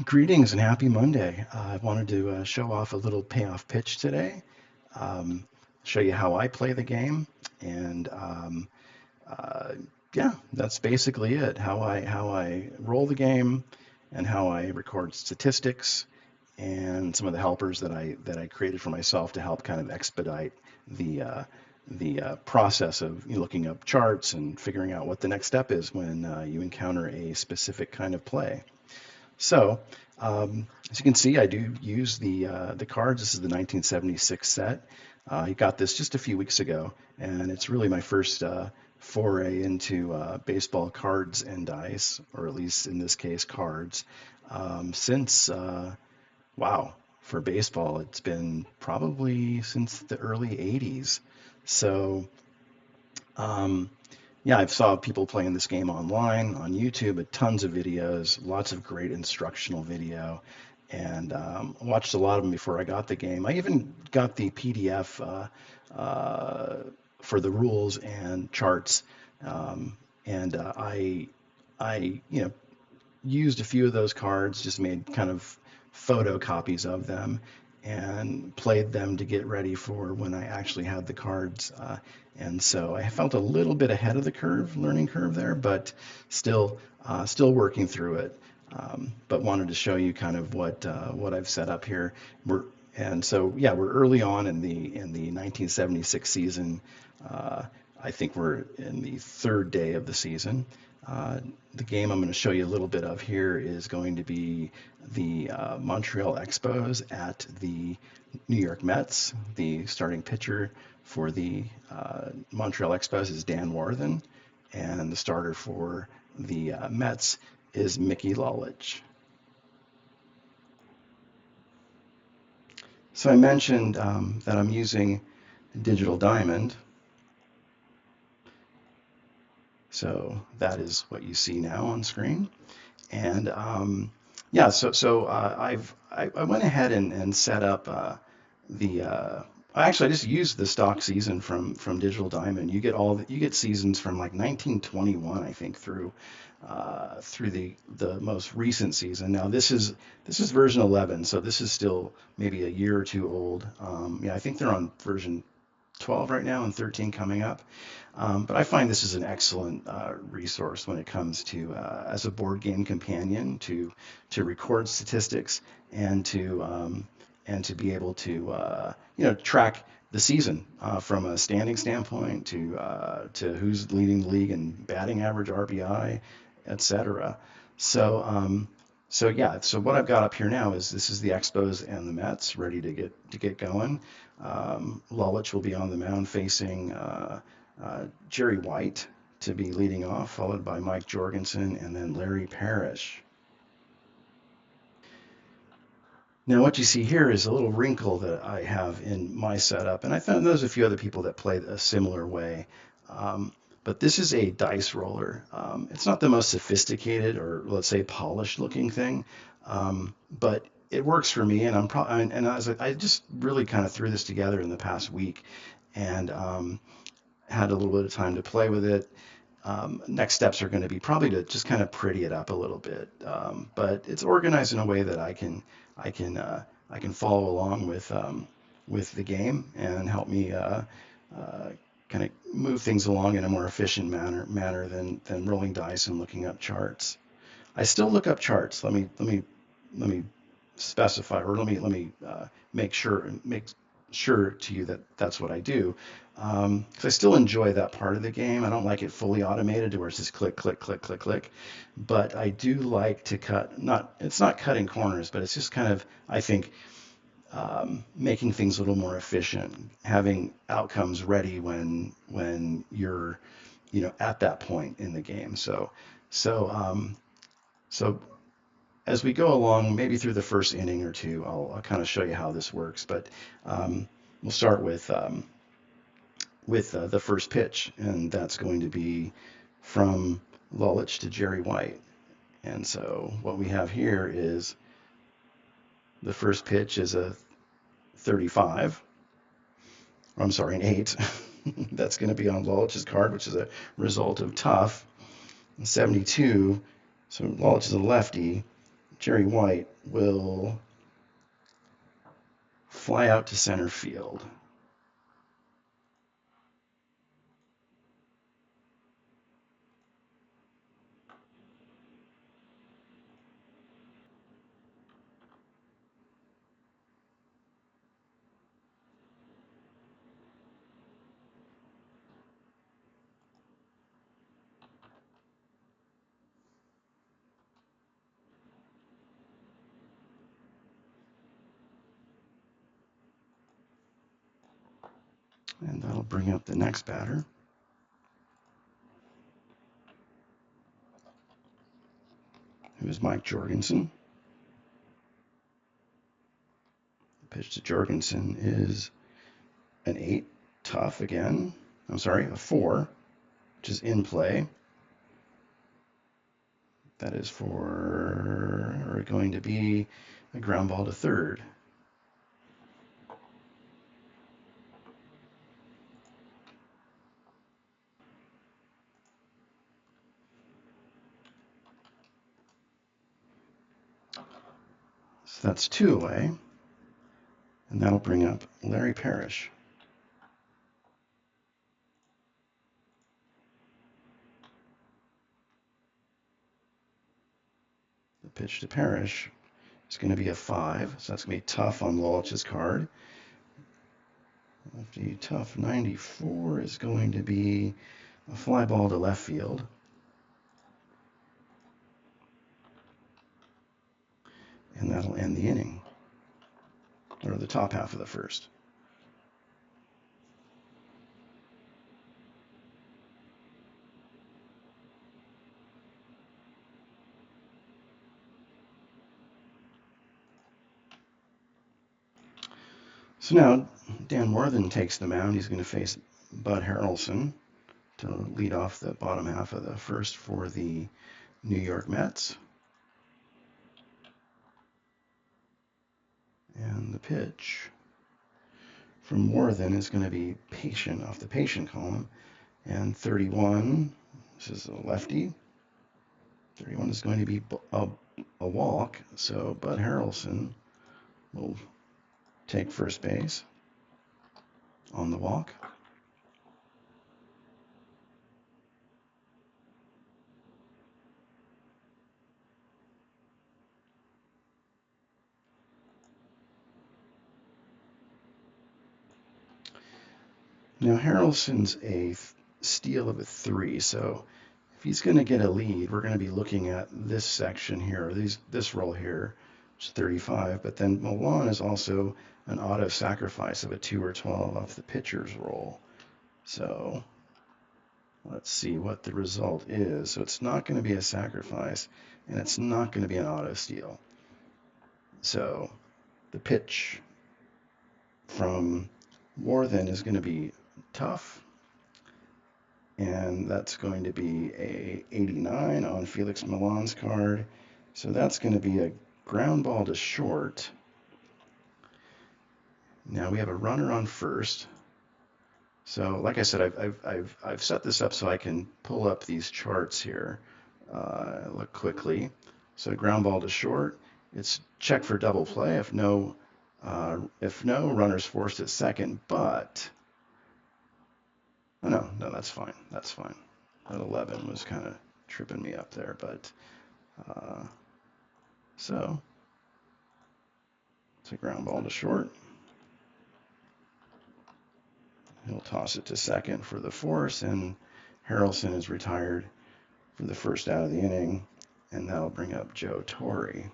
Greetings and happy Monday. I wanted to show off a little payoff pitch today, um, show you how I play the game, and uh, yeah, that's basically it. How I roll the game, and how I record statistics, and some of the helpers that I created for myself to help kind of expedite the process of looking up charts and figuring out what the next step is when you encounter a specific kind of play. So, as you can see, I do use the cards. This is the 1976 set. I got this just a few weeks ago, and it's really my first foray into baseball cards and dice, or at least in this case, cards. Since wow, for baseball, it's been probably since the early 80s. So, um, yeah, I've saw people playing this game online on YouTube, tons of videos, lots of great instructional video, and watched a lot of them before I got the game. I even got the PDF for the rules and charts, and I used a few of those cards, just made kind of photocopies of them and played them to get ready for when I actually had the cards. And so I felt a little bit ahead of the curve, learning curve there, but still working through it. But wanted to show you kind of what I've set up here. We're and so yeah, we're early on in the 1976 season. Uh, I think we're in the third day of the season. Uh, the game I'm going to show you a little bit of here is going to be the Montreal Expos at the New York Mets. The starting pitcher for the Montreal Expos is Dan Warthen, and the starter for the Mets is Mickey Lolich. So I mentioned that I'm using Digital Diamond. So that is what you see now on screen. And yeah, I went ahead and set up the actually I just used the stock season from Digital Diamond. You get seasons from like 1921, I think, through the most recent season. Now this is version 11, so this is still maybe a year or two old. Yeah, I think they're on version 12 right now and 13 coming up. But I find this is an excellent resource when it comes to as a board game companion to record statistics and to be able to track the season from a standing standpoint to who's leading the league in batting average, RBI, etc. So so yeah, so what I've got up here now is this is the Expos and the Mets ready to get going. Lolich will be on the mound facing Jerry White to be leading off, followed by Mike Jorgensen and then Larry Parrish. Now, what you see here is a little wrinkle that I have in my setup, and I found there's a few other people that play a similar way. But this is a dice roller. It's not the most sophisticated or let's say polished looking thing, but it works for me. And I'm probably and I just really kind of threw this together in the past week, and had a little bit of time to play with it. Next steps are going to be probably to just kind of pretty it up a little bit, but it's organized in a way that I can I can follow along with the game and help me kind of move things along in a more efficient manner than rolling dice and looking up charts. I still look up charts. Let me specify, or let me make sure to you that that's what I do. Because I still enjoy that part of the game. I don't like it fully automated to where it's just click, click, click, click, click. But I do like to cut. Not it's not cutting corners, but it's just kind of I think making things a little more efficient, having outcomes ready when you're at that point in the game. So so as we go along, maybe through the first inning or two, I'll kind of show you how this works. But we'll start with the first pitch, and that's going to be from Lulich to Jerry White. And so what we have here is the first pitch is a 35. I'm sorry, an 8. That's going to be on Lulich's card, which is a result of tough. 72. So Lulich is a lefty. Jerry White will fly out to center field. And that'll bring up the next batter. It was Mike Jorgensen. The pitch to Jorgensen is an 8, tough again. I'm sorry, a 4, which is in play. That is going to be a ground ball to third. So that's 2 away. And that'll bring up Larry Parrish. The pitch to Parrish is going to be a 5, so that's going to be tough on Lolich's card. Lefty tough 94 is going to be a fly ball to left field. And that'll end the inning, or the top half of the first. So now Dan Worthen takes the mound. He's going to face Bud Harrelson to lead off the bottom half of the first for the New York Mets. And the pitch from Worthen is going to be patient off the patient column. And 31, this is a lefty. 31 is going to be a walk. So Bud Harrelson will take first base on the walk. Now Harrelson's a steal of a 3, so if he's going to get a lead, we're going to be looking at this section here, this roll here, which is 35. But then Milan is also an auto sacrifice of a 2 or 12 off the pitcher's roll. So let's see what the result is. So it's not going to be a sacrifice, and it's not going to be an auto steal. So the pitch from Worthen is going to be tough, and that's going to be a 89 on Felix Milan's card. So that's going to be a ground ball to short. Now we have a runner on first. So like I said, I've set this up so I can pull up these charts here. Look quickly. So ground ball to short. It's check for double play if no runner's forced at second. But oh, no, that's fine. That's fine. That 11 was kind of tripping me up there, but so it's a ground ball to short. He'll toss it to second for the force, and Harrelson is retired for the first out of the inning, and that'll bring up Joe Torre.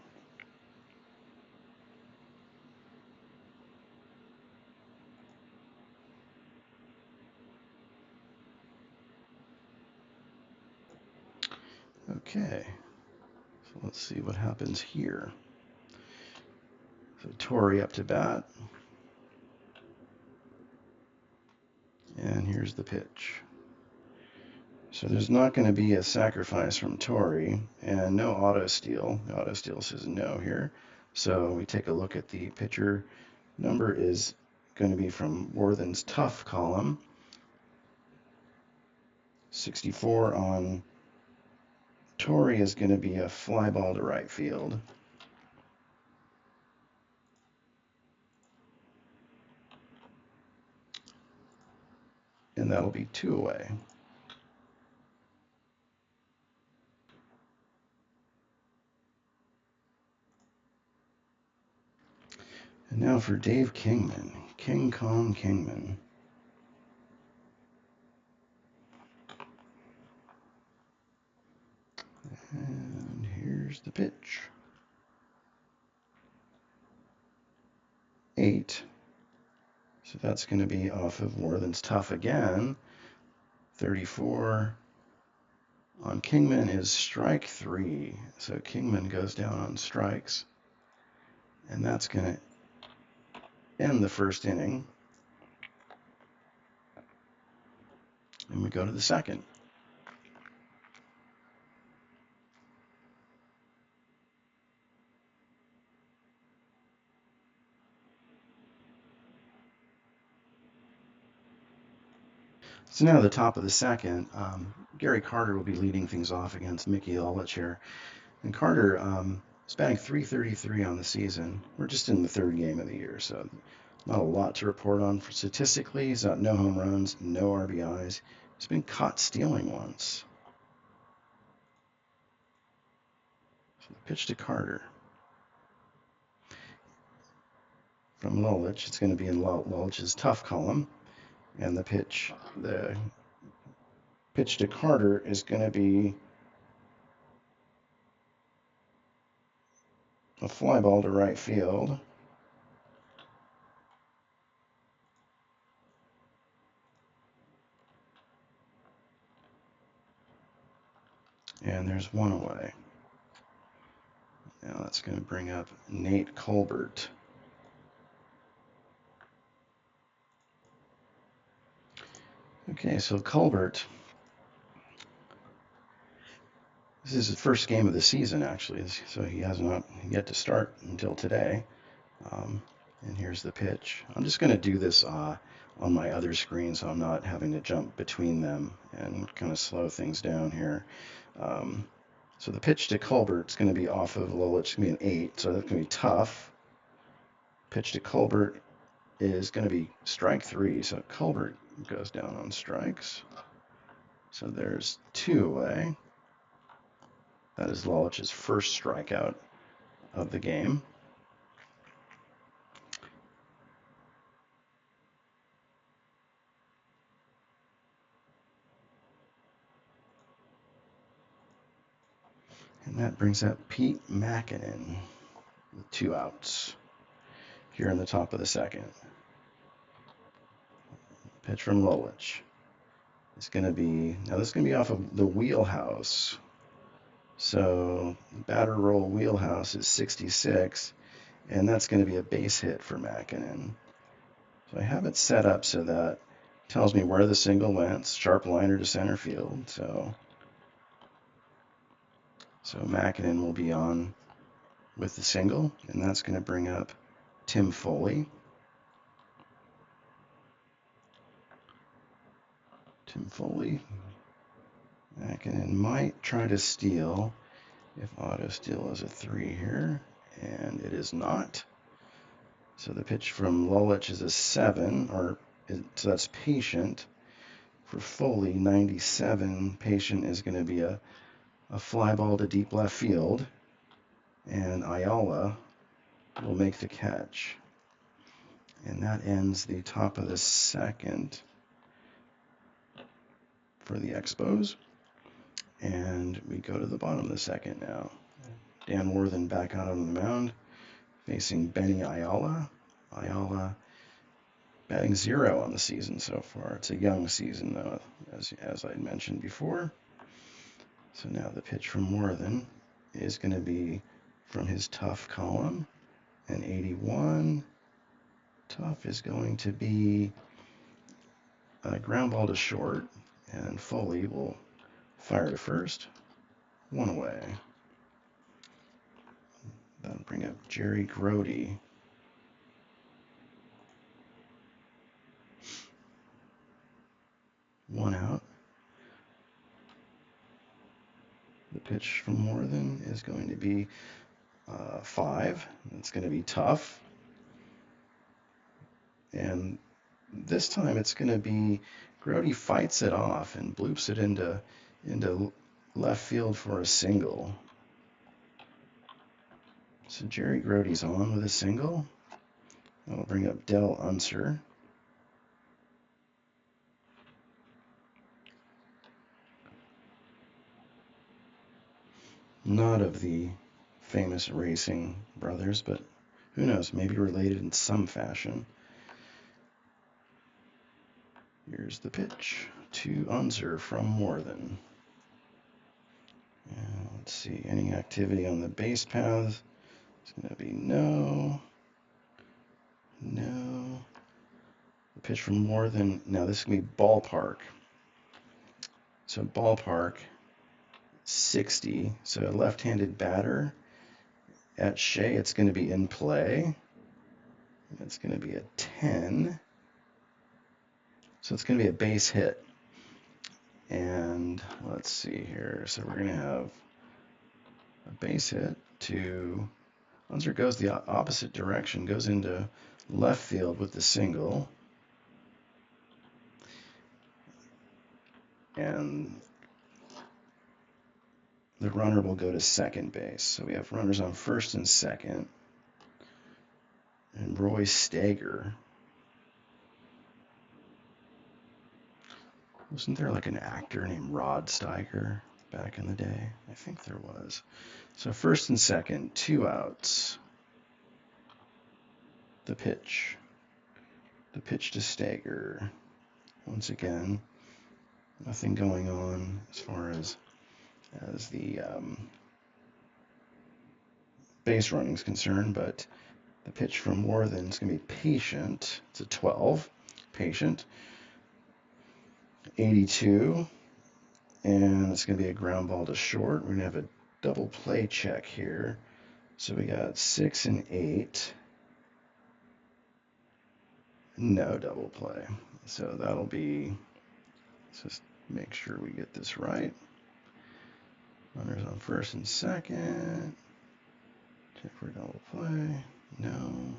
Okay, so let's see what happens here. So Torre up to bat, and here's the pitch. So there's not going to be a sacrifice from Torre, and no auto steal. The auto steal says no here. So we take a look at the pitcher. Number is going to be from Worthen's tough column. 64 on Torre is going to be a fly ball to right field. and that'll be 2 away. And now for Dave Kingman. King Kong Kingman. And here's the pitch. 8. So that's going to be off of Worthen's tough again. 34 on Kingman is strike 3. So Kingman goes down on strikes. And that's going to end the first inning. And we go to the second. So now the top of the second, Gary Carter will be leading things off against Mickey Ulich here. And Carter is batting .333 on the season. We're just in the third game of the year, so not a lot to report on. Statistically, he's got no home runs, no RBIs. He's been caught stealing once. So the pitch to Carter. From Lulich, it's going to be in Lulich's tough column. And the pitch to Carter is going to be a fly ball to right field. And there's 1 away. Now that's going to bring up Nate Colbert. Okay, so Colbert, this is his first game of the season, actually, so he has not yet to start until today. And here's the pitch. I'm just going to do this on my other screen, so I'm not having to jump between them and kind of slow things down here. So the pitch to Colbert is going to be off of Lulich. It's going to be an 8, so that's going to be tough. Pitch to Colbert is going to be strike 3, so Colbert goes down on strikes. So there's 2 away. That is Lulich's first strikeout of the game. And that brings up Pete Makinen with 2 outs here in the top of the second. Pitch from Lulich. It's going to be, now this is going to be off of the wheelhouse. So batter roll wheelhouse is 66, and that's going to be a base hit for Makinen. So I have it set up so that it tells me where the single went, sharp liner to center field. So Makinen will be on with the single, and that's going to bring up Tim Foley. Makinen might try to steal if auto steal is a 3 here, and it is not. So the pitch from Lulich is a 7, so that's patient. For Foley, 97, patient is going to be a fly ball to deep left field, and Ayala will make the catch. And that ends the top of the second for the Expos. And we go to the bottom of the second now. Dan Worthen back out on the mound, facing Benny Ayala. Ayala batting 0 on the season so far. It's a young season, though, as I mentioned before. So now the pitch from Worthen is going to be from his tough column. And 81. Tough is going to be a ground ball to short, and Foley will fire to first. 1 away. That'll bring up Jerry Grody. One out. The pitch from Worthen is going to be 5. It's going to be tough. And this time it's going to be Grody fights it off and bloops it into left field for a single. So Jerry Grody's on with a single. That'll bring up Del Unser. Not of the famous racing brothers, but who knows, maybe related in some fashion. Here's the pitch to Unser from Morthen. And let's see, any activity on the base paths? It's going to be no. The pitch from Morthen. Now this is going to be ballpark. So ballpark, 60. So a left-handed batter at Shea, it's going to be in play. It's going to be a 10. So it's going to be a base hit. And let's see here. So we're going to have a base hit to Unser goes the opposite direction, goes into left field with the single. And the runner will go to second base. So we have runners on first and second. And Roy Stager. Wasn't there like an actor named Rod Steiger back in the day? I think there was. So first and second, 2 outs. The pitch. The pitch to Stager. Once again, nothing going on as far as the base running is concerned, but the pitch from Morthen is going to be patient. It's a 12. Patient. 82. And it's going to be a ground ball to short. We're going to have a double play check here. So we got 6 and 8. No double play. So that'll be, let's just make sure we get this right. Runners on first and second. Check for double play. No.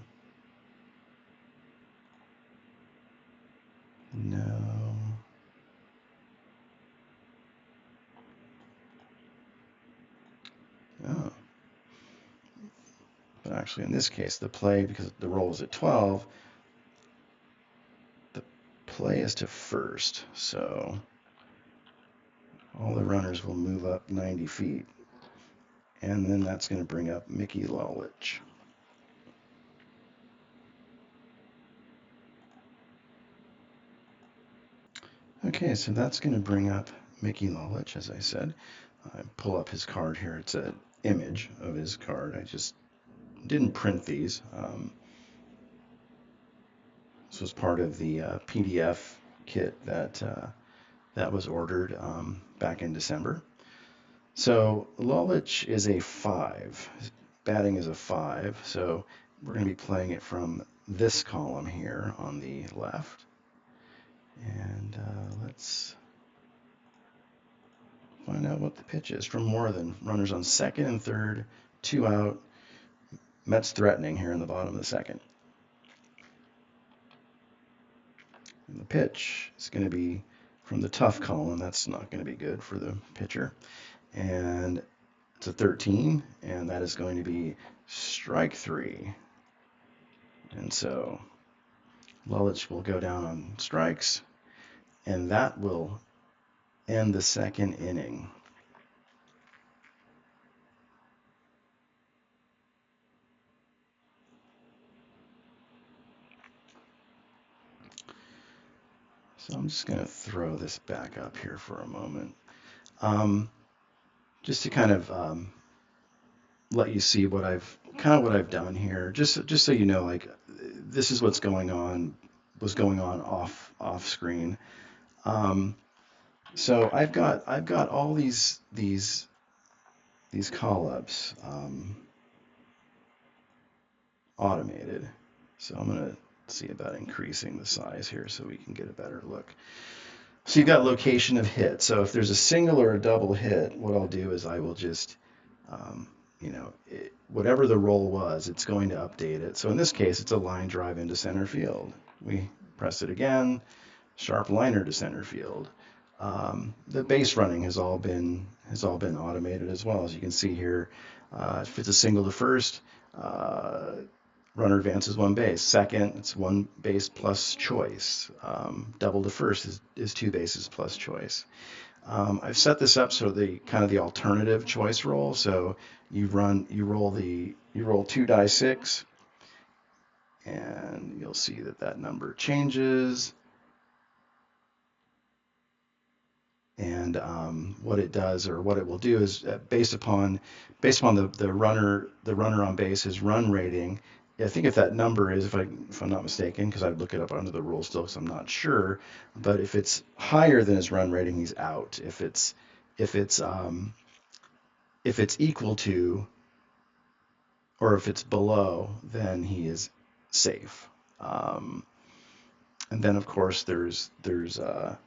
Oh. But actually in this case, the play, because the roll is at 12, the play is to first. So all the runners will move up 90 feet. And then that's going to bring up Mickey Lolich. Okay, so that's going to bring up Mickey Lolich, as I said. I pull up his card here. It's an image of his card. I just didn't print these. This was part of the PDF kit that was ordered back in December. So Lolich is a 5. His batting is a 5. So we're going to be playing it from this column here on the left. And let's find out what the pitch is from Morthen. Runners on second and third, 2 out. Mets threatening here in the bottom of the second. And the pitch is going to be from the tough column. That's not going to be good for the pitcher. And it's a 13, and that is going to be strike 3. And so Lolich will go down on strikes, and that will end the second inning. So I'm just going to throw this back up here for a moment. Just to kind of let you see what I've done here, just so you know, like this is what's going on, was going on off screen. So I've got all these call-ups automated. So I'm gonna see about increasing the size here so we can get a better look. So you've got location of hit. So if there's a single or a double hit, what I'll do is I will just whatever the roll was, it's going to update it. So in this case, it's a line drive into center field. We press it again, sharp liner to center field. The base running has all been automated as well. As you can see here, if it's a single to first, uh, runner advances one base. Second, it's one base plus choice. Double to first is two bases plus choice. I've set this up so the kind of the alternative choice roll. So you roll two die six, and you'll see that that number changes. And what it does, or what it will do, is based upon the runner on base, his run rating. I think if that number is, if I'm not mistaken, because I'd look it up under the rules still, because I'm not sure, but if it's higher than his run rating, he's out. If it's if it's equal to, or if it's below, then he is safe. Um, and then of course there's the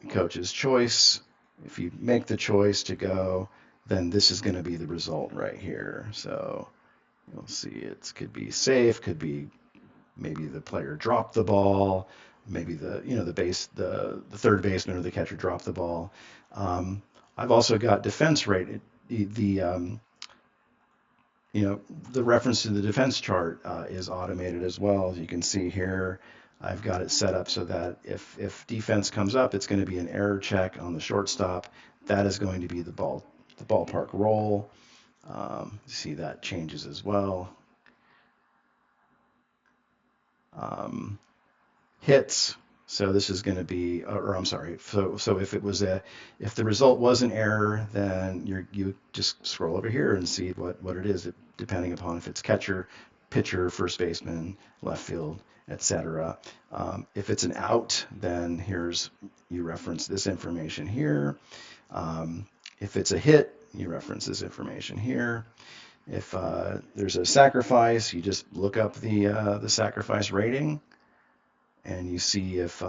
coach's choice. If you make the choice to go, then this is going to be the result right here. So you'll see it could be safe, could be maybe the player dropped the ball, maybe the third baseman or the catcher dropped the ball. Um, I've also got defense rate. The you know, the reference to the defense chart is automated as well. As you can see here, I've got it set up so that if defense comes up, it's going to be an error check on the shortstop. That is going to be the ballpark roll. See that changes as well. Um, Hits. So this is going to be, or I'm sorry. So if the result was an error, then you just scroll over here and see what it is, depending upon if it's catcher, pitcher, first baseman, left field, etc. If it's an out, then you reference this information here. If it's a hit, you reference this information here. If there's a sacrifice, you just look up the sacrifice rating, and you see if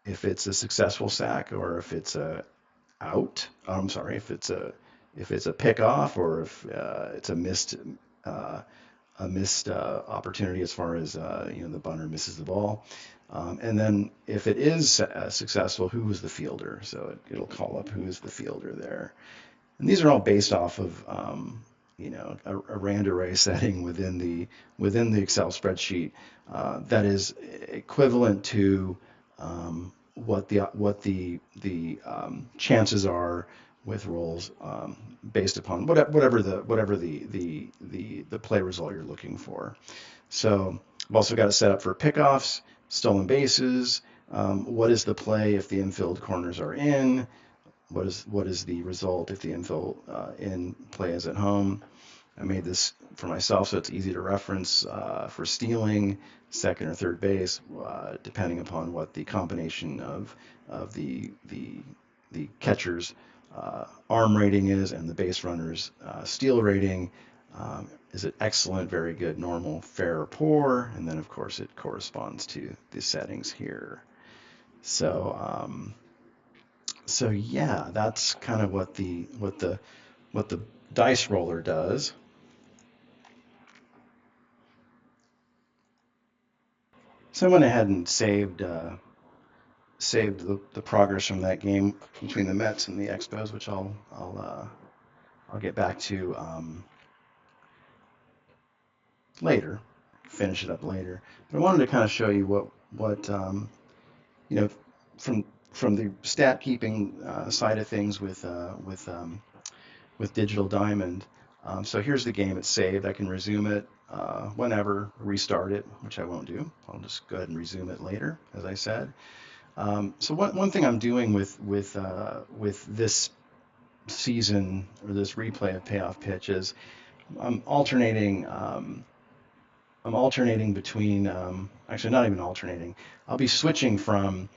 it's a successful sack, or if it's a out. I'm sorry, if it's a pickoff, or if it's uh, a missed opportunity, as far as the bunter misses the ball. And then if it is successful, who is the fielder? So it'll call up who is the fielder there. And these are all based off of a rand array setting within the Excel spreadsheet that is equivalent to what the chances are with rolls based upon whatever the play result you're looking for. So I've also got it set up for pickoffs, stolen bases. What is the play if the infield corners are in? What is the result if the infill in play is at home? I made this for myself so it's easy to reference for stealing, second or third base, depending upon what the combination of the catcher's arm rating is and the base runner's steal rating. Is it excellent, very good, normal, fair, or poor? And then of course it corresponds to the settings here. So yeah, that's kind of what the dice roller does. So I went ahead and saved the progress from that game between the Mets and the Expos, which I'll get back to later, finish it up later. But I wanted to kind of show you what you know from the stat keeping side of things with Digital Diamond. So here's the game. It's saved. I can resume it whenever, restart it, which I won't do. I'll just go ahead and resume it later, as I said. So one thing I'm doing with this season, or this replay of Payoff Pitch, is I'm alternating. I'm alternating between. Actually, not even alternating. I'll be switching from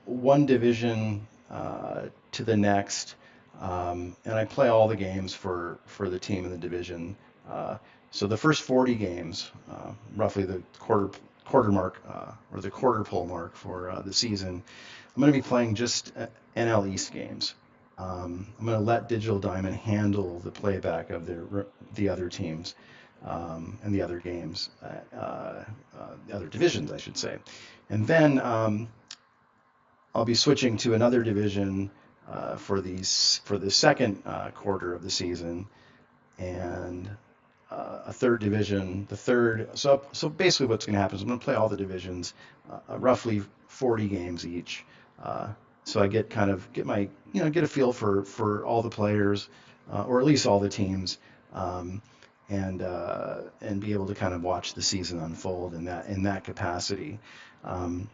one division to the next, and I play all the games for the team in the division. Uh, so the first 40 games, roughly the quarter mark or the quarter pole mark for the season, I'm going to be playing just NL East games. I'm going to let Digital Diamond handle the playback of the other teams. and the other games, the other divisions, I should say. And then I'll be switching to another division for the second quarter of the season, and a third division, the third. So basically, what's going to happen is I'm going to play all the divisions, roughly 40 games each. Uh, so I get my get a feel for all the players, or at least all the teams, um, and be able to kind of watch the season unfold in that capacity. Um,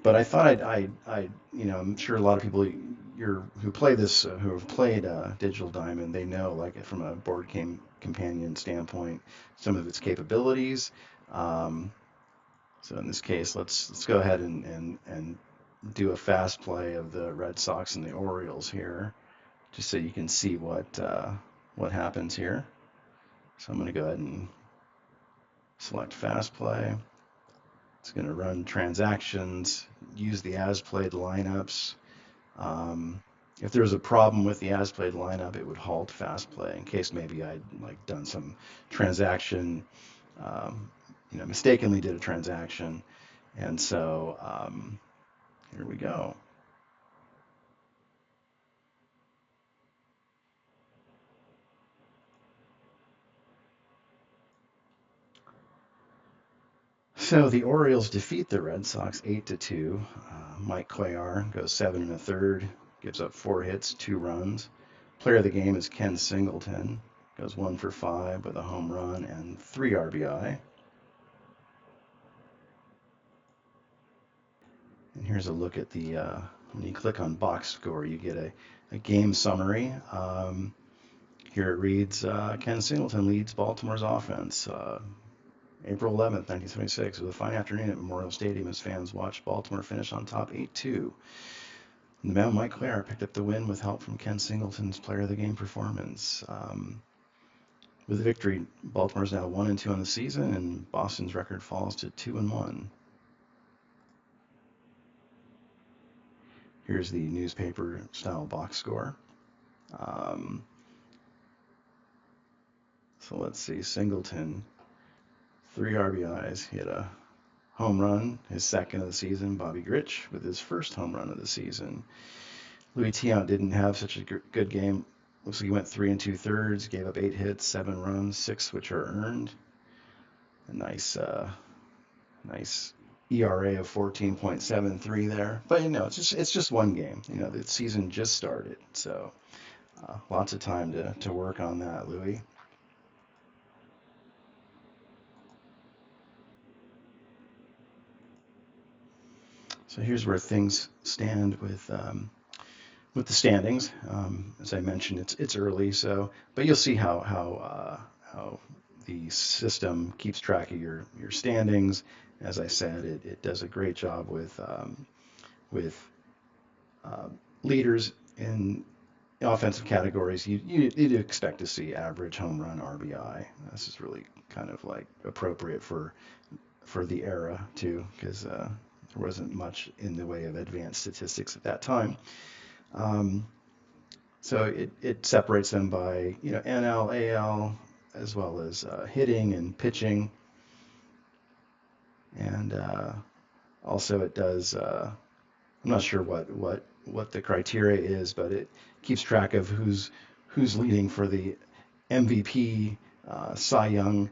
but I thought I'm sure a lot of people who play this, who have played Digital Diamond, they know, like from a board game companion standpoint, some of its capabilities. Um, so in this case, let's go ahead and do a fast play of the Red Sox and the Orioles here, just so you can see what happens here. So I'm going to go ahead and select fast play. It's going to run transactions, use the as played lineups. If there was a problem with the as played lineup, it would halt fast play in case maybe I'd like done some transaction, um, mistakenly did a transaction. And so here we go. So the Orioles defeat the Red Sox 8-2. Mike Cuellar goes 7 1/3, gives up 4 hits, 2 runs. Player of the game is Ken Singleton, goes 1 for 5 with a home run and 3 RBI. And here's a look at when you click on box score, you get a game summary. Here it reads Ken Singleton leads Baltimore's offense. April 11th, 1976, with a fine afternoon at Memorial Stadium as fans watched Baltimore finish on top 8-2. The man Mike Clare picked up the win with help from Ken Singleton's player of the game performance. With the victory, Baltimore is now 1-2 on the season, and Boston's record falls to 2-1. Here's the newspaper style box score. Um, so let's see, Singleton, 3 RBIs. He had a home run, his second of the season. Bobby Grich with his first home run of the season. Louis Tiant didn't have such a good game. Looks like he went 3 2/3, gave up 8 hits, 7 runs, 6 which are earned. A nice ERA of 14.73 there. But it's just one game. The season just started, so lots of time to work on that, Louis. So here's where things stand with the standings. As I mentioned, it's early, but you'll see how the system keeps track of your standings. As I said, it does a great job with uh, leaders in offensive categories. You'd expect to see average home run RBI. This is really kind of like appropriate for the era too, because there wasn't much in the way of advanced statistics at that time. Um, so it separates them by NL, AL, as well as hitting and pitching, and also it does. I'm not sure what the criteria is, but it keeps track of who's leading for the MVP, Cy Young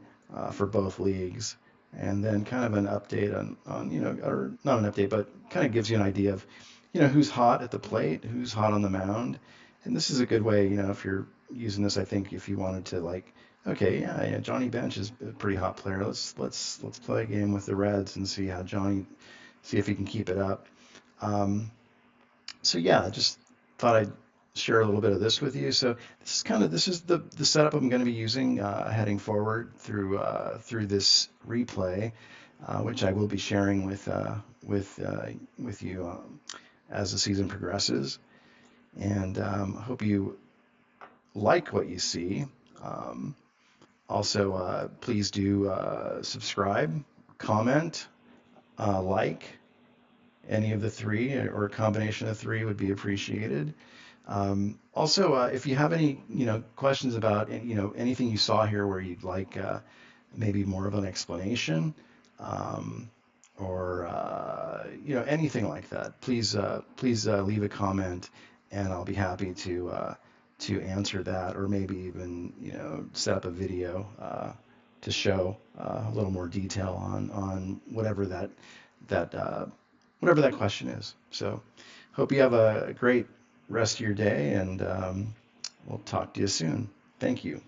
for both leagues, and then kind of an update on or not an update, but kind of gives you an idea of who's hot at the plate, who's hot on the mound, and this is a good way, if you're using this. I think if you wanted to like, okay, yeah, Johnny Bench is a pretty hot player. Let's play a game with the Reds and see see if he can keep it up. Um, so yeah, I just thought I'd share a little bit of this with you. So this is the setup I'm going to be using heading forward through this replay, which I will be sharing with you as the season progresses. And hope you like what you see. Um, Also, please do subscribe, comment, like any of the three or a combination of three would be appreciated. Also, if you have any, questions about, anything you saw here where you'd like maybe more of an explanation, um, or anything like that, please leave a comment, and I'll be happy to answer that, or maybe even set up a video to show a little more detail on that whatever that question is. So, hope you have a great rest of your day, and we'll talk to you soon. Thank you.